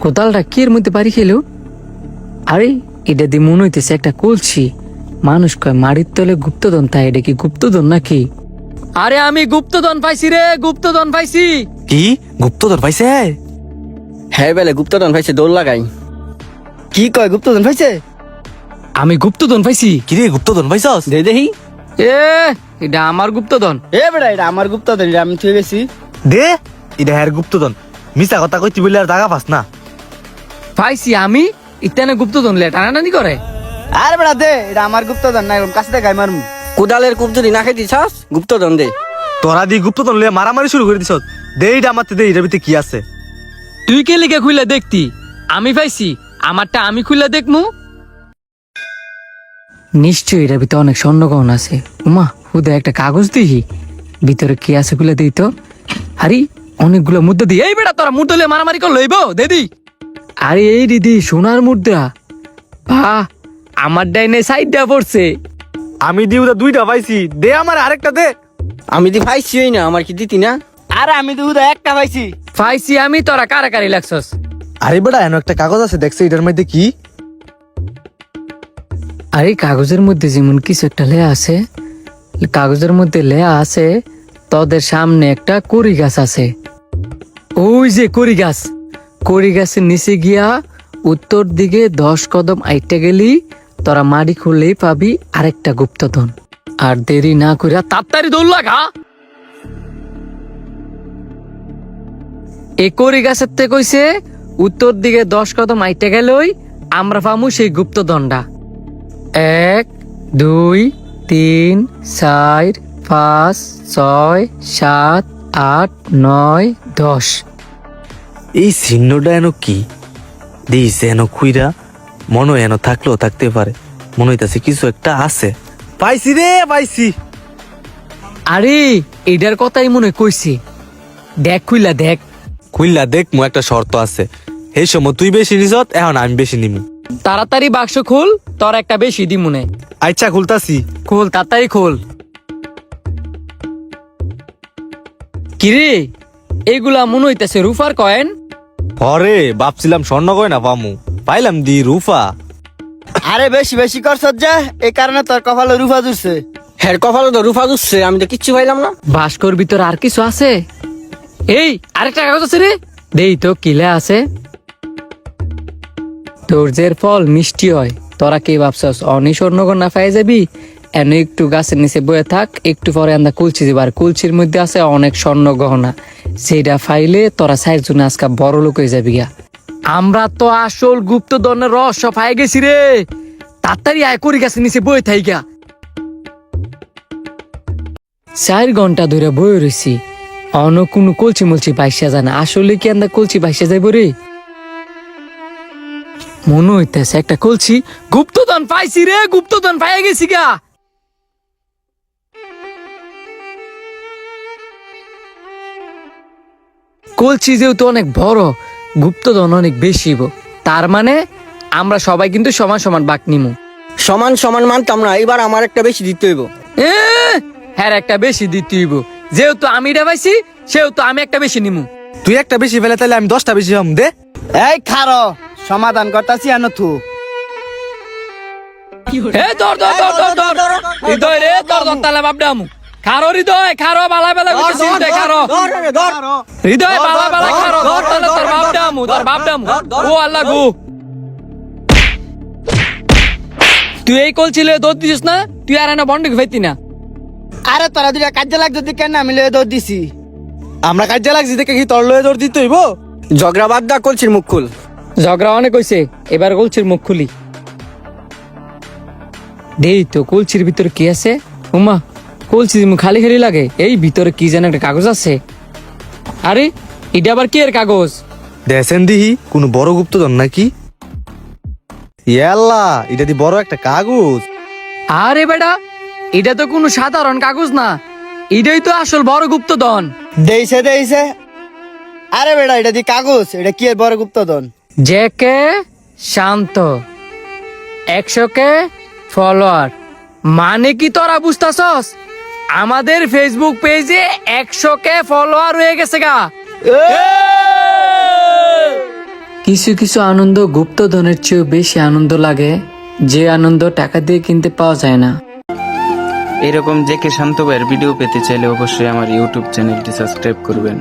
কোদালটা কি এর মধ্যে বাড়ি খেলো? আরে এটা দিয়ে মনে হইতেছে একটা কলছি। মানুষ কয় মাটির তলে গুপ্তধন, তাই এটা কি গুপ্তধন নাকি? আরে আমি গুপ্তধন পাইছি রে, গুপ্তধন পাইছি। কি গুপ্তধন পাইছে? হ্যাঁ বেলে গুপ্তধন পাইছে, দৌড় লাগাই। কি কয় গুপ্তধন পাইছে? আমি গুপ্তধন পাইছি। কি রে গুপ্তধন পাইছস? দে দেখি। এ এটা আমার গুপ্তধন। এ বেটা এটা আমার গুপ্তধন, এটা আমি থুয়ে গেছি। দে এটা হ্যার গুপ্তধন। মিছা কথা কইতি বলে আর টাকা পাস না। পাইছি আমি, ইত্যানে গুপ্তধন লে টানাটানি করে। আরে বেটা দে, এটা আমার গুপ্তধন না, কাছে দেখাই মারমু। কোদালের কূপ যদি না খাইতি ছাস, গুপ্তধন দে। তোরা দি গুপ্তধন লয়ে মারামারি শুরু করে দিছস। দে এটা আমাতে দে, এটার ভিতরে কি আছে? তুই কে লিখে খুলে দেখতি? আমি পাইছি, আমারটা আমি খুলে দেখমু। নিশ্চয়ই এটার ভিতরে অনেক স্বর্ণগহন আছে। উমা হুদা একটা কাগজ দিহি, ভিতরে কি আছে খুলে দিই তো। আরে অনেকগুলো মুদ্রা দি। এই বেটা তোরা মুদ্রা লিয়ে মারামারি কর লইব দেদি। আরে এই দিদি সোনার মুদ্রা। বাহ, আমার ডাইনে সাইডটা পড়ছে। আমি দি ওটা দুইটা পাইছি। দে আমার আরেকটা দে। আমি দি পাইছিই না, আমার কি দিতি না? আরে আমি তো একটা পাইছি। পাইছি আমি, তোরা কারাকারি লাগছস। আরে বেটা এনো একটা কাগজ আছে, দেখছিস এটার মধ্যে কি? আরে কাগজের মধ্যে যেমন কিছু একটা লেয়া আছে। কাগজের মধ্যে লেয়া আছে তোদের সামনে একটা কড়ি গাছ আছে। ওই যে কড়ি গাছ, কড়ি গাছের নিচে গিয়া উত্তর দিকে 10 কদম আইটে গেলি তোরা মাটি খুললেই পাবি আরেকটা গুপ্তধন। আর দেরি না কইরা তাড়াতাড়ি দৌড় লাগা। এই কড়ি গাছের থেকে কইছে উত্তর দিকে 10 কদম আইটে গেলই আমরা পামু সেই গুপ্তধনটা। 1 2 3 4 5 6 7 8 9 10। এই চিহ্নটা এনো কি দিয়েছে? এনো খুইরা মনে হয় এনো থাকলেও থাকতে পারে। মনে হইতাছে কিছু একটা আছে। পাইছি রে, পাইছি। আরে এইটার কথাই মনে কইছি। দেখ খুইলা দেখ। খুইল্লা দেখ, মো একটা শর্ত আছে। এই সময় তুই বেশি নিছত, এখন আমি বেশি নিমু। তাড়াতাড়ি বাক্স খুল, তোর একটা বেশি দি মনে। আচ্ছা খুলতাছি। খোল তাড়াতাড়ি খোল। কিরে এইগুলা মনে হইতাছে রুফার কয়েন। পরে ভাবছিলাম স্বর্ণ গয়না পামু, পাইলাম দি রুফা। আরে বেশি বেশি করছ যা, এই কারণে তোর কপালে রুফা জুড়ছে। হ্যাঁ কপালে তো রুফা জুড়ছে, আমি তো কিচ্ছু পাইলাম না। বাস্কর ভিতর আর কিছু আছে? এই আরেকটা কাগজ আছে রে, দেই তো কিলে আছে। ধৈর্যের ফল মিষ্টি হয়। তোরা কি ভাবছস অনি স্বর্ণগর না পাই যাবি? এন একটু গাছের নিচে বয়ে থাক, একটু পরে আমরা কুলছি দিব। আর কুলছির মধ্যে আছে অনেক স্বর্ণ গহনা, সেটা ফাইলে তোরা সাইড জন্য আজকে বড় লোক হয়ে যাবি গা। আমরা তো আসল গুপ্তধনের রহস্য পাই গেছি রে। তাড়াতাড়ি আয় করি গাছের নিচে বয়ে থাই গা। 4 ঘন্টা ধরে বয়ে রয়েছি, অন্য কোনো কলছি মলছি বাইসা যায় না। আসলে কি আমরা কলছি বাইসা যাইব রে? মনে হইতেছে একটা কলছি। গুপ্তধন পাইছি রে, গুপ্তধন পাইয়া গেছি গা। কলছি যেহেতু অনেক বড়, গুপ্তধন অনেক বেশি। তার মানে আমরা সবাই কিন্তু সমান সমান বাক নিমু। সমান সমান মানতাম না, এবার আমার একটা বেশি দিতে হইব। হ্যাঁ একটা বেশি দিতে হইব। যেহেতু আমি এটা পাইছি সেহেতু আমি একটা বেশি নিমু। তুই একটা বেশি ফেলে তাহলে আমি 10টা বেশি পাম। দে। এই খারো, সমাধান করতাছি আনো থু। ধর ধর ধর ধর ধর হৃদয় রে, ধর ধর তালা বাপডামু। খারো হৃদয়, খারো বালা বালা কইছিস হৃদয়, খারো হৃদয় বালা বালা খারো। ধর তালা তোর বাপডামু, তোর বাপডামু। ও আল্লাহ গো, তুই এই কলছিলে দৌড় দিছিস না? তুই আর না বন্ডিক ভাইতি না? আরে তোরা দুটা কাজে লাগতো কেন? আমি লয়ে দৌড় দিছি। আমরা কাজে লাগছি দেখে কি তোর লয়ে দৌড় দিতে হইব? ঝগড়া বাদ দা, কলছির মুখ খুল। ঝগড়া অনেক হইছে, এবার কলছির মুখ খুলি। দেই তো কলছির ভিতরে কি আছে। উমা কলছি মুখ খালি খালি লাগে। এই ভিতরে কি যেন একটা কাগজ আছে। আরে এটা আবার কি এর কাগজ? দেখেন দিহি কোন বড় গুপ্তধন নাকি? ইয়াল্লা, এটা দি বড় একটা কাগজ। আরে বেটা, এটা তো কোনো সাধারণ কাগজ না, এটাই তো আসল বড় গুপ্তধন। দেইছে দেইছে। আরে বেটা এটা দি কাগজ, এটা কি এর বড় গুপ্তধন? জেকে শান্ত, 100K ফলোয়ার। মানে কি তোরা বুঝতাছস? আমাদের ফেসবুক পেজে 100K ফলোয়ার হয়ে গেছে গা। কিছু কিছু আনন্দ গুপ্তধনের চেয়েও বেশি আনন্দ লাগে, যে আনন্দ টাকা দিয়ে কিনতে পাওয়া যায় না। এরকম জেকে শান্ত ভাইয়ের ভিডিও পেতে চাইলে অবশ্যই আমার ইউটিউব চ্যানেলটি সাবস্ক্রাইব করবেন।